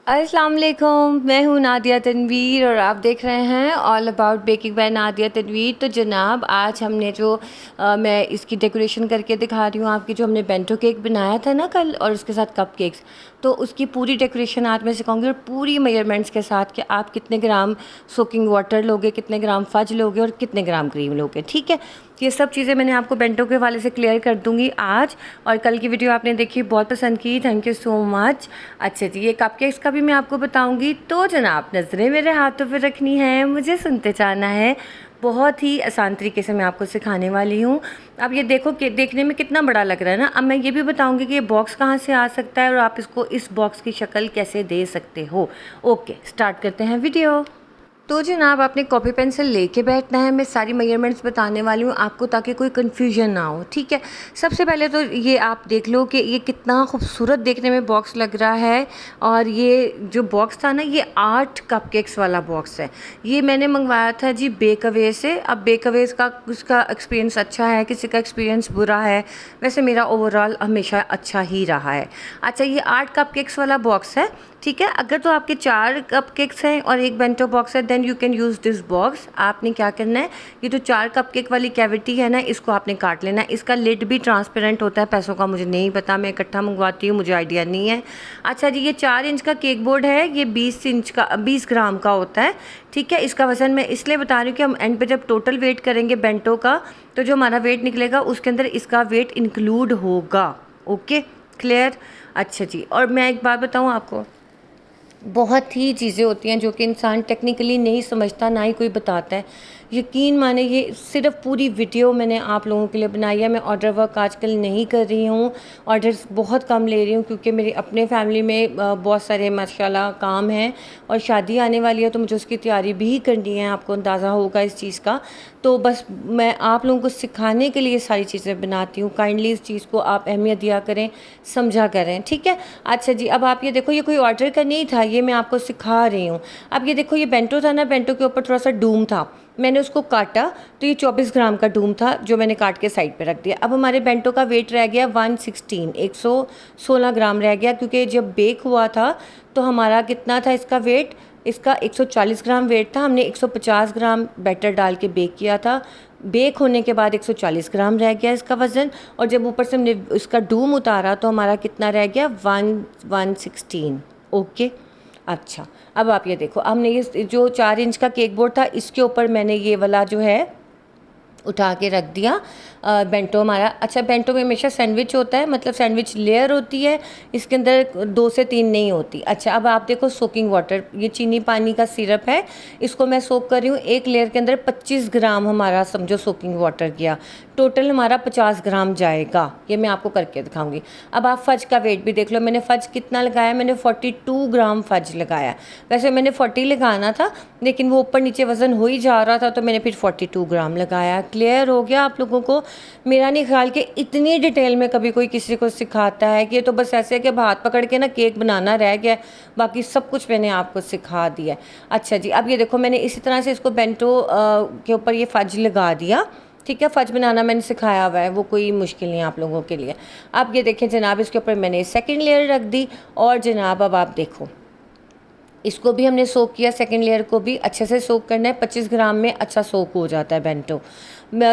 अस्सलाम वालेकुम, मैं हूँ नादिया तनवीर और आप देख रहे हैं all about baking by Nadia Tanveer. तो जनाब आज हमने जो मैं इसकी डेकोरेशन करके दिखा रही हूँ आपकी, जो हमने बेंटो केक बनाया था ना कल और उसके साथ कप केक्स, तो उसकी पूरी डेकोरेशन आज मैं सिखाऊंगी और पूरी मेजरमेंट्स के साथ कि आप कितने ग्राम सोकिंग वाटर लोगे, कितने ग्राम फज लोगे और कितने ग्राम क्रीम लोगे। ठीक है, ये सब चीज़ें मैंने आपको बेंटो के हवाले से क्लियर कर दूंगी आज। और कल की वीडियो आपने देखी, बहुत पसंद की, थैंक यू सो मच। अच्छा जी, ये कपकेक्स का भी मैं आपको बताऊंगी। तो जनाब नज़रें मेरे हाथों पे रखनी है, मुझे सुनते जाना है। बहुत ही आसान तरीके से मैं आपको सिखाने वाली हूँ। अब ये देखो कि देखने में कितना बड़ा लग रहा है ना। अब मैं ये भी बताऊंगी कि ये बॉक्स कहाँ से आ सकता है और आप इसको इस बॉक्स की शक्ल कैसे दे सकते हो। ओके, स्टार्ट करते हैं वीडियो। तो जनाब आपने कॉपी पेंसिल लेके बैठना है। मैं सारी मेजरमेंट्स बताने वाली हूँ आपको ताकि कोई कन्फ्यूजन ना हो। ठीक है, सबसे पहले तो ये आप देख लो कि ये कितना खूबसूरत देखने में बॉक्स लग रहा है। और ये जो बॉक्स था ना, ये 8 कपकेक्स वाला बॉक्स है। ये मैंने मंगवाया था जी बेकअवे से। अब बेकअवे का उसका एक्सपीरियंस अच्छा है, किसी का एक्सपीरियंस बुरा है, वैसे मेरा ओवरऑल हमेशा अच्छा ही रहा है। अच्छा, ये 8 कपकेक्स वाला बॉक्स है। ठीक है, अगर तो आपके 4 कपकेक्स हैं और एक बेंटो बॉक्स है then you can use this box. आपने क्या करना है, ये जो 4 कपकेक वाली कैविटी है ना, इसको आपने काट लेना है। इसका लिड भी ट्रांसपेरेंट होता है, पैसों का मुझे नहीं पता, मैं इकट्ठा मंगवाती हूँ, मुझे आइडिया नहीं है। अच्छा जी, ये 4 इंच का केक बोर्ड है, ये 20 ग्राम का होता है। ठीक है, इसका वज़न मैं इसलिए बता रही हूँ कि हम एंड पे जब टोटल वेट करेंगे बेंटो का, तो जो हमारा वेट निकलेगा उसके अंदर इसका वेट इंक्लूड होगा। Okay, clear. अच्छा जी, और मैं एक बात बताऊँ आपको, बहुत ही चीज़ें होती हैं जो कि इंसान टेक्निकली नहीं समझता, ना ही कोई बताता है। यकीन माने ये सिर्फ पूरी वीडियो मैंने आप लोगों के लिए बनाई है। मैं ऑर्डर वर्क आजकल नहीं कर रही हूँ, ऑर्डर्स बहुत कम ले रही हूँ क्योंकि मेरी अपने फैमिली में बहुत सारे माशाल्लाह काम हैं और शादी आने वाली है, तो मुझे उसकी तैयारी भी करनी है, आपको अंदाज़ा होगा इस चीज़ का। तो बस मैं आप लोगों को सिखाने के लिए सारी चीज़ें बनाती हूँ। काइंडली इस चीज़ को आप अहमियत दिया करें, समझा करें। ठीक है। अच्छा जी, अब आप ये देखो, ये कोई ऑर्डर का नहीं था, ये मैं आपको सिखा रही हूँ। अब ये देखो, ये बेंटो था ना, बेंटो के ऊपर थोड़ा सा डूम था, मैंने उसको काटा तो ये 24 ग्राम का डूम था जो मैंने काट के साइड पे रख दिया। अब हमारे बेंटो का वेट रह गया 116 ग्राम रह गया, क्योंकि जब बेक हुआ था तो हमारा कितना था इसका वेट, इसका 140 ग्राम वेट था। हमने 150 ग्राम बैटर डाल के बेक किया था। बेक होने के बाद 140 ग्राम रह गया इसका वज़न, और जब ऊपर से हमने इसका डूम उतारा तो हमारा कितना रह गया, 116। ओके। अच्छा, अब आप ये देखो, हमने ये जो 4 इंच का केक बोर्ड था इसके ऊपर मैंने ये वाला जो है उठा के रख दिया बेंटो हमारा। अच्छा, बेंटो में हमेशा सैंडविच होता है, मतलब सैंडविच लेयर होती है, इसके अंदर 2 से 3 नहीं होती। अच्छा, अब आप देखो सोकिंग वाटर, ये चीनी पानी का सिरप है, इसको मैं सोक कर रही हूँ। एक लेयर के अंदर 25 ग्राम हमारा समझो सोकिंग वाटर गया, टोटल हमारा 50 ग्राम जाएगा। ये मैं आपको करके दिखाऊंगी। अब आप फज का वेट भी देख लो, मैंने फज कितना लगाया, मैंने 42 ग्राम फज लगाया। वैसे मैंने 40 लगाना था लेकिन वो ऊपर नीचे वज़न हो ही जा रहा था तो मैंने फिर 42 ग्राम लगाया। क्लियर हो गया आप लोगों को। मेरा नहीं ख्याल कि इतनी डिटेल में कभी कोई किसी को सिखाता है, कि ये तो बस ऐसे है कि हाथ पकड़ के ना केक बनाना रह गया, बाकी सब कुछ मैंने आपको सिखा दिया है। अच्छा जी, अब ये देखो, मैंने इसी तरह से इसको बेंटो के ऊपर ये फज लगा दिया। ठीक है, फज बनाना मैंने सिखाया हुआ है, वो कोई मुश्किल नहीं है आप लोगों के लिए। अब ये देखें जनाब, इसके ऊपर मैंने सेकंड लेयर रख दी और जनाब अब आप देखो, इसको भी हमने सोक किया, सेकंड लेयर को भी अच्छे से सोक करना है। 25 ग्राम में अच्छा सोक हो जाता है बेंटो।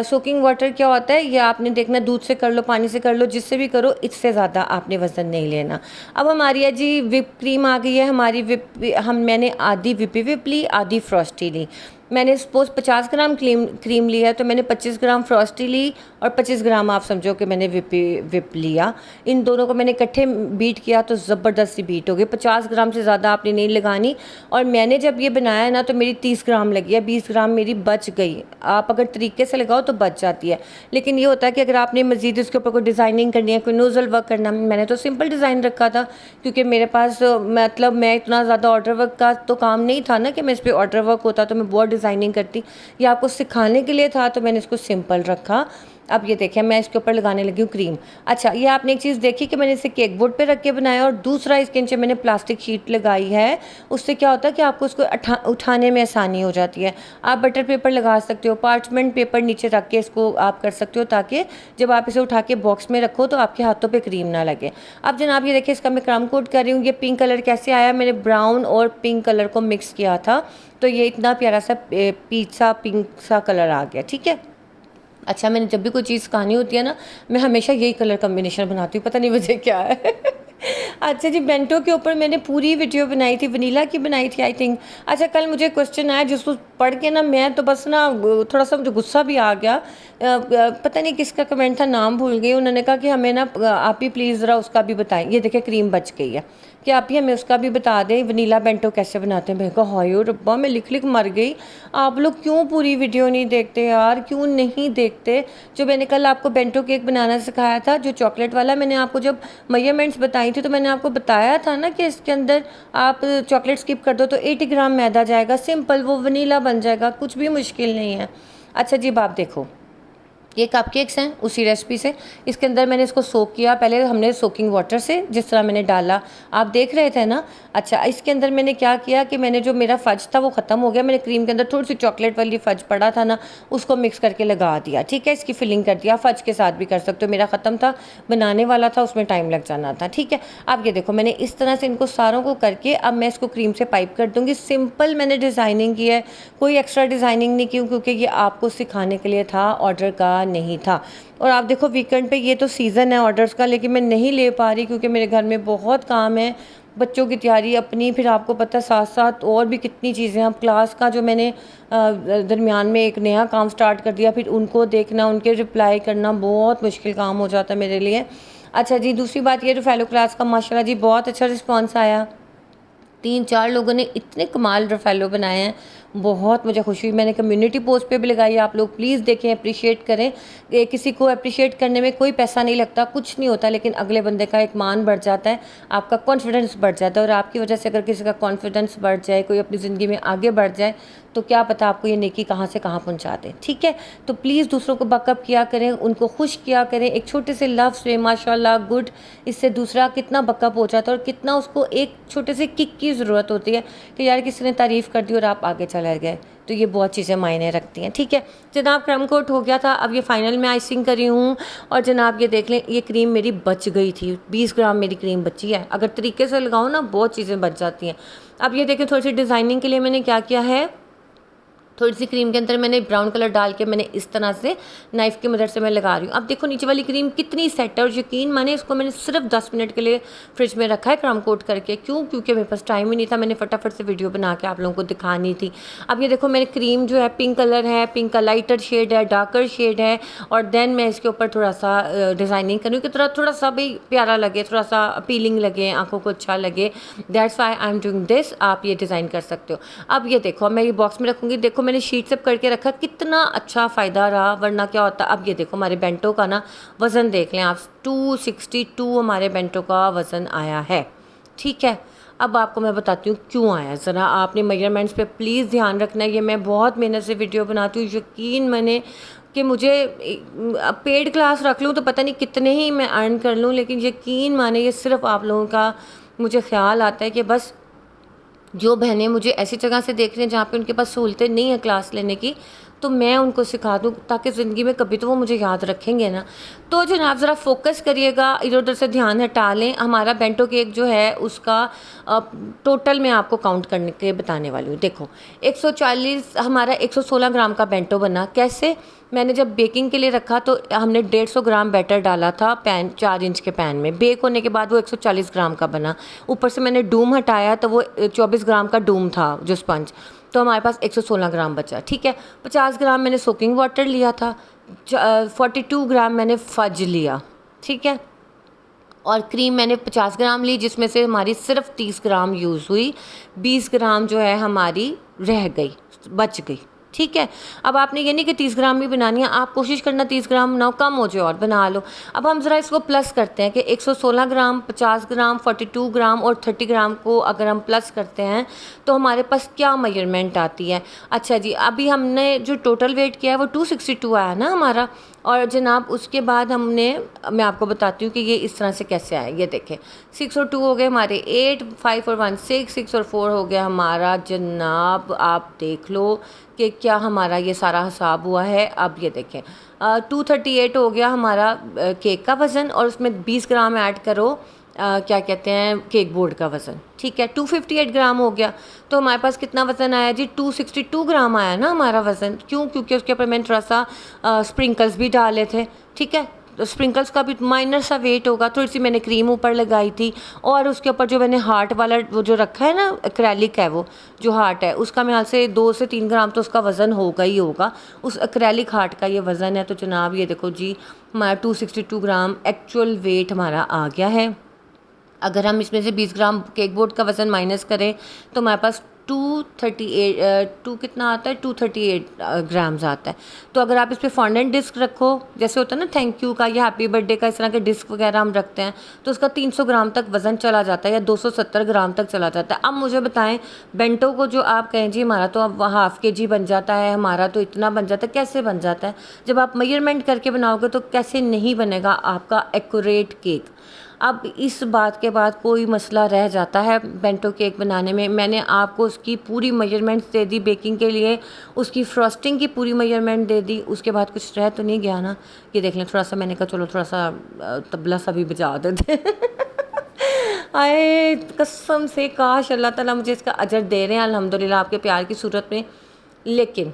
सोकिंग वाटर क्या होता है, ये आपने देखना, दूध से कर लो, पानी से कर लो, जिससे भी करो, इससे ज़्यादा आपने वज़न नहीं लेना। अब हमारी है जी विप क्रीम आ गई है हमारी। मैंने आधी विपी विप ली, आधी फ्रॉस्टी ली। मैंने सपोज 50 ग्राम क्रीम लिया है तो मैंने 25 ग्राम फ्रॉस्टी ली और 25 ग्राम आप समझो कि मैंने विप लिया। इन दोनों को मैंने इकट्ठे बीट किया तो ज़बरदस्त सी बीट हो गई। 50 ग्राम से ज़्यादा आपने नहीं लगानी। और मैंने जब ये बनाया ना तो मेरी 30 ग्राम लगी है, 20 ग्राम मेरी बच गई। आप अगर तरीके से लगाओ तो बच जाती है, लेकिन ये होता है कि अगर आपने मज़ीद उसके ऊपर कोई डिज़ाइनिंग करनी है, कोई नोज़ल वर्क करना, मैंने तो सिंपल डिज़ाइन रखा था क्योंकि मेरे पास मतलब मैं इतना ज़्यादा ऑर्डर वर्क का तो काम नहीं था ना कि मैं इस पर ऑर्डर वर्क होता तो मैं बहुत डिज़ाइनिंग करती। ये आपको सिखाने के लिए था तो मैंने इसको सिंपल रखा। अब ये देखें मैं इसके ऊपर लगाने लगी हूँ क्रीम। अच्छा, ये आपने एक चीज़ देखी कि मैंने इसे केक बोर्ड पे रख के बनाया, और दूसरा इसके नीचे मैंने प्लास्टिक शीट लगाई है। उससे क्या होता है कि आपको उसको उठाने में आसानी हो जाती है। आप बटर पेपर लगा सकते हो, पार्चमेंट पेपर नीचे रख के इसको आप कर सकते हो, ताकि जब आप इसे उठा के बॉक्स में रखो तो आपके हाथों पर क्रीम ना लगे। अब जनाब ये देखिए इसका मैं क्रम कोट कर रही हूँ। ये पिंक कलर कैसे आया, मैंने ब्राउन और पिंक कलर को मिक्स किया था, तो ये इतना प्यारा सा पीछा पिंक सा कलर आ गया। ठीक है। अच्छा, मैंने जब भी कोई चीज़ खानी होती है ना, मैं हमेशा यही कलर कम्बिनेशन बनाती हूँ, पता नहीं वजह क्या है। अच्छा जी, बेंटो के ऊपर मैंने पूरी वीडियो बनाई थी, वनीला की बनाई थी आई थिंक। अच्छा, कल मुझे क्वेश्चन आया जिसको पढ़ के ना मैं तो बस ना थोड़ा सा मुझे गुस्सा भी आ गया। पता नहीं किसका कमेंट था, नाम भूल गई। उन्होंने कहा कि हमें ना आप ही प्लीज़ ज़रा उसका भी बताएं। ये देखिए क्रीम बच गई है, कि आप ही हमें उसका भी बता दें वनीला बेंटो कैसे बनाते हैं। मैं कहा हाय रब्बा, मैं लिख लिख मर गई। आप लोग क्यों पूरी वीडियो नहीं देखते यार, क्यों नहीं देखते? जो मैंने कल आपको बेंटो केक बनाना सिखाया था, जो चॉकलेट वाला, मैंने आपको जब मेजरमेंट्स बताई थी तो मैंने आपको बताया था ना कि इसके अंदर आप चॉकलेट स्किप कर दो तो 80 ग्राम मैदा जाएगा, सिंपल वो वनीला बन जाएगा, कुछ भी मुश्किल नहीं है। अच्छा जी, आप देखो ये कपकेक्स हैं उसी रेसिपी से। इसके अंदर मैंने इसको सोक किया, पहले हमने सोकिंग वाटर से जिस तरह मैंने डाला, आप देख रहे थे ना। अच्छा, इसके अंदर मैंने क्या किया कि मैंने जो मेरा फज था वो ख़त्म हो गया, मैंने क्रीम के अंदर थोड़ी सी चॉकलेट वाली फज पड़ा था ना, उसको मिक्स करके लगा दिया। ठीक है, इसकी फिलिंग कर दिया। फज के साथ भी कर सकते हो, मेरा ख़त्म था, बनाने वाला था, उसमें टाइम लग जाना था। ठीक है, आप ये देखो मैंने इस तरह से इनको सारों को करके अब मैं इसको क्रीम से पाइप कर दूँगी। सिंपल मैंने डिज़ाइनिंग की है, कोई एक्स्ट्रा डिज़ाइनिंग नहीं की, क्योंकि ये आपको सिखाने के लिए था, ऑर्डर का नहीं था। और आप देखो वीकेंड पे ये तो सीज़न है ऑर्डर्स का, लेकिन मैं नहीं ले पा रही क्योंकि मेरे घर में बहुत काम है, बच्चों की तैयारी अपनी, फिर आपको पता है साथ साथ और भी कितनी चीज़ें। अब क्लास का जो मैंने दरमियान में एक नया काम स्टार्ट कर दिया, फिर उनको देखना, उनके रिप्लाई करना बहुत मुश्किल काम हो जाता है मेरे लिए। अच्छा जी, दूसरी बात ये रफ़ेलो क्लास का माशाल्लाह जी बहुत अच्छा रिस्पॉन्स आया। 3-4 लोगों ने इतने कमाल रफ़ेलो बनाए हैं, बहुत मुझे खुशी हुई। मैंने कम्युनिटी पोस्ट पे भी लगाई, आप लोग प्लीज़ देखें, अप्रिशिएट करें। किसी को अप्रिशिएट करने में कोई पैसा नहीं लगता, कुछ नहीं होता, लेकिन अगले बंदे का एक मान बढ़ जाता है, आपका कॉन्फिडेंस बढ़ जाता है। और आपकी वजह से अगर किसी का कॉन्फिडेंस बढ़ जाए, कोई अपनी ज़िंदगी में आगे बढ़ जाए, तो क्या पता आपको ये नेकी कहाँ से कहाँ पहुँचा दे। ठीक है, तो प्लीज़ दूसरों को बकअप किया करें, उनको खुश किया करें, एक छोटे से लफ्ज़ में माशाल्लाह गुड, इससे दूसरा कितना बकअप हो जाता है, और कितना उसको एक छोटे से किक की ज़रूरत होती है कि यार किसी ने तारीफ़ कर दी और आप आगे चले गए, तो ये बहुत चीज़ें मायने रखती हैं। ठीक है जनाब, क्रम कोट हो गया था, अब ये फाइनल में आइसिंग करी हूँ। और जनाब ये देख लें, ये क्रीम मेरी बच गई थी, 20 ग्राम मेरी क्रीम बची है। अगर तरीके से लगाओ ना, बहुत चीज़ें बच जाती हैं। अब ये देखें, थोड़ी सी डिज़ाइनिंग के लिए मैंने क्या किया है, थोड़ी सी क्रीम के अंदर मैंने ब्राउन कलर डाल के मैंने इस तरह से नाइफ़ की मदद से मैं लगा रही हूँ। अब देखो नीचे वाली क्रीम कितनी सेट है, और यकीन माने इसको मैंने सिर्फ 10 मिनट के लिए फ्रिज में रखा है क्रम कोट करके। क्यों? क्योंकि मेरे पास टाइम ही नहीं था, मैंने फटाफट से वीडियो बना के आप लोगों को दिखानी थी। अब ये देखो मेरी क्रीम जो है पिंक कलर है, पिंक का लाइटर शेड है, डार्कर शेड है, और देन मैं इसके ऊपर थोड़ा सा डिज़ाइनिंग करूँ कि थोड़ा सा भी प्यारा लगे, थोड़ा सा अपीलिंग लगे, आँखों को अच्छा लगे। That's why I am doing this. आप ये डिज़ाइन कर सकते हो। अब ये देखो मैं ये बॉक्स में रखूँगी, देखो मैंने शीट सब करके रखा, कितना अच्छा फ़ायदा रहा, वरना क्या होता। अब ये देखो हमारे बेंटो का ना वज़न देख लें आप, 262 हमारे बेंटो का वज़न आया है। ठीक है, अब आपको मैं बताती हूँ क्यों आया। ज़रा आपने मेजरमेंट्स पे प्लीज़ ध्यान रखना है। ये मैं बहुत मेहनत से वीडियो बनाती हूँ, यकीन मैंने कि मुझे पेड क्लास रख लूँ तो पता नहीं कितने ही मैं अर्न कर लूँ, लेकिन यकीन माने ये सिर्फ आप लोगों का मुझे ख्याल आता है कि बस जो बहनें मुझे ऐसी जगह से देख रही हैं जहाँ पे उनके पास सहूलतें नहीं है क्लास लेने की, तो मैं उनको सिखा दूँ, ताकि ज़िंदगी में कभी तो वो मुझे याद रखेंगे ना। तो जनाब ज़रा फोकस करिएगा, इधर उधर से ध्यान हटा लें। हमारा बेंटो केक जो है उसका टोटल मैं आपको काउंट करने के बताने वाली हूँ। देखो 140 हमारा 116 ग्राम का बेंटो बना। कैसे? मैंने जब बेकिंग के लिए रखा तो हमने 150 ग्राम बैटर डाला था पैन, 4 इंच के पैन में। बेक होने के बाद वो 140 ग्राम का बना। ऊपर से मैंने डूम हटाया तो वो 24 ग्राम का डूम था जो स्पंज, तो हमारे पास 116 ग्राम बचा। ठीक है, 50 ग्राम मैंने सोकिंग वाटर लिया था, 42 ग्राम मैंने फज लिया। ठीक है, और क्रीम मैंने 50 ग्राम ली, जिसमें से हमारी सिर्फ 30 ग्राम यूज़ हुई, 20 ग्राम जो है हमारी रह गई, बच गई। ठीक है, अब आपने ये नहीं कि 30 ग्राम भी बनानी है, आप कोशिश करना 30 ग्राम बनाओ, कम हो जाए और बना लो। अब हम ज़रा इसको प्लस करते हैं कि 116 ग्राम, 50 ग्राम, 42 ग्राम और 30 ग्राम को अगर हम प्लस करते हैं तो हमारे पास क्या मेजरमेंट आती है। अच्छा जी, अभी हमने जो टोटल वेट किया है वो 262 आया ना हमारा, और जनाब उसके बाद मैं आपको बताती हूँ कि ये इस तरह से कैसे आए। ये देखें 6 और 2 हो गए हमारे 8, 5 और 1 6, 6 और 4 हो गया हमारा जनाब, आप देख लो कि क्या हमारा ये सारा हिसाब हुआ है। अब ये देखें 238 हो गया हमारा केक का वज़न, और उसमें 20 ग्राम ऐड करो क्या कहते हैं केक बोर्ड का वज़न, ठीक है 258 ग्राम हो गया। तो हमारे पास कितना वज़न आया जी, 262 ग्राम आया ना हमारा वज़न। क्यों? क्योंकि उसके ऊपर मैंने थोड़ा सा स्प्रिंकल्स भी डाले थे, ठीक है। तो स्प्रिंकल्स का भी माइनर सा वेट होगा, थोड़ी सी मैंने क्रीम ऊपर लगाई थी, और उसके ऊपर जो मैंने हार्ट वाला वो जो रखा है ना, एक्रेलिक है वो जो हार्ट है, उसका मेरे ख्याल से 2 से 3 ग्राम तो उसका वज़न होगा ही होगा, उस एक्रेलिक हार्ट का ये वज़न है। तो जनाब ये देखो जी हमारा 262 ग्राम एक्चुअल वेट हमारा आ गया है। अगर हम इसमें से 20 ग्राम केक बोर्ड का वज़न माइनस करें तो हमारे पास 238 कितना आता है, 238 ग्राम्स आता है। तो अगर आप इस पर फॉन्डेंट डिस्क रखो, जैसे होता है ना थैंक यू का या हैप्पी बर्थडे का, इस तरह के डिस्क वगैरह हम रखते हैं, तो उसका 300 ग्राम तक वज़न चला जाता है या 270 ग्राम तक चला जाता है। अब मुझे बताएं बेंटो को जो आप कहें जी हमारा तो अब हाफ़ के जी बन जाता है, हमारा तो इतना बन जाता है, कैसे बन जाता है? जब आप मेजरमेंट करके बनाओगे तो कैसे नहीं बनेगा आपका एक्यूरेट केक। अब इस बात के बाद कोई मसला रह जाता है बेंटो केक बनाने में। मैंने आपको उसकी पूरी मेजरमेंट्स दे दी बेकिंग के लिए, उसकी फ्रॉस्टिंग की पूरी मेजरमेंट दे दी, उसके बाद कुछ रह तो नहीं गया ना? ये देख लें, थोड़ा सा मैंने कहा चलो थोड़ा सा तबला सा भी बजा देते आए कसम से काश अल्लाह ताला मुझे इसका अजर दे रहे हैं अल्हम्दुलिल्लाह आपके प्यार की सूरत में। लेकिन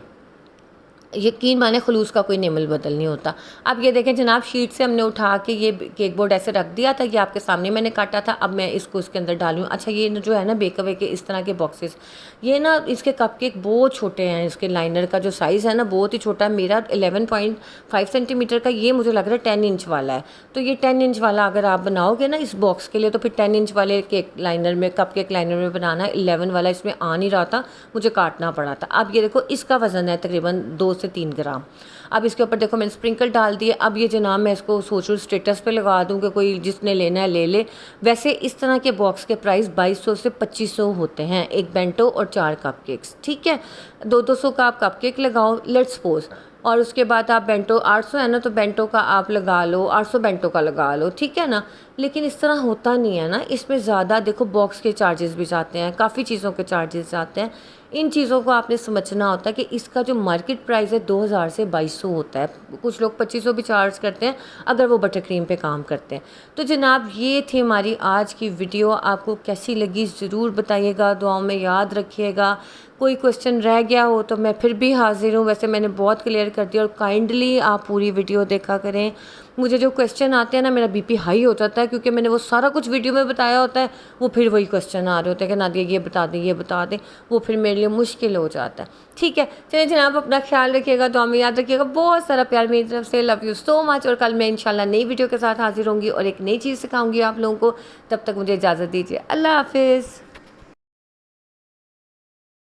यकीन माने खलूस का कोई नेमल बदल नहीं होता। अब ये देखें जनाब, शीट से हमने उठा के ये केक बोर्ड ऐसे रख दिया था, ये आपके सामने मैंने काटा था। अब मैं इसको इसके अंदर डालूँ। अच्छा ये जो है ना बेकअवे के इस तरह के बॉक्सेस, ये ना इसके कपकेक बहुत छोटे हैं, इसके लाइनर का जो साइज़ है ना बहुत ही छोटा है। मेरा 11.5 सेंटीमीटर का, ये मुझे लग रहा है 10 इंच वाला है। तो ये 10 इंच वाला अगर आप बनाओगे ना इस बॉक्स के लिए, तो फिर 10 इंच वाले केक लाइनर में, कप केक लाइनर में बनाना है। 11 वाला इसमें आ नहीं रहा था, मुझे काटना पड़ा था। अब ये देखो इसका वज़न है तकरीबन 2 से 3 ग्राम। अब इसके ऊपर देखो मैंने स्प्रिंकल डाल दिए। अब ये जनाब मैं इसको सोच रही हूँ स्टेटस पे लगा दूँ कि कोई जिसने लेना है ले ले। वैसे इस तरह के बॉक्स के प्राइस 2200 से 2500 होते हैं, एक बेंटो और 4 कपकेक्स, ठीक है। 200 का आप कपकेक लगाओ लेट्स सपोज, और उसके बाद आप बेंटो 800 है ना, तो बेंटो का आप लगा लो, 800 बेंटो का लगा लो, ठीक है ना। लेकिन इस तरह होता नहीं है ना, इसमें ज़्यादा देखो बॉक्स के चार्जेस भी जाते हैं, काफ़ी चीज़ों के चार्जेस जाते हैं। इन चीज़ों को आपने समझना होता है कि इसका जो मार्केट प्राइस है 2000 से 2200 होता है। कुछ लोग 2500 भी चार्ज करते हैं अगर वो बटर क्रीम पे काम करते हैं। तो जनाब ये थी हमारी आज की वीडियो, आपको कैसी लगी ज़रूर बताइएगा, दुआओं में याद रखिएगा। कोई क्वेश्चन रह गया हो तो मैं फिर भी हाज़िर हूँ, वैसे मैंने बहुत क्लियर कर दिया। और काइंडली आप पूरी वीडियो देखा करें। मुझे जो क्वेश्चन आते हैं ना मेरा बीपी हाई हो जाता है, क्योंकि मैंने वो सारा कुछ वीडियो में बताया होता है, वो फिर वही क्वेश्चन आ रहे होते हैं कि नादिया ये बता दें ये बता दें, वो फिर मेरे लिए मुश्किल हो जाता है। ठीक है चलिए जनाब, अपना ख्याल रखिएगा, दुआ में याद रखिएगा। बहुत सारा प्यार मेरी तरफ से, लव यू सो मच। और कल मैं इंशाल्लाह नई वीडियो के साथ हाजिर होंगी और एक नई चीज़ सिखाऊंगी आप लोगों को। तब तक मुझे इजाज़त दीजिए, अल्लाह हाफिज़।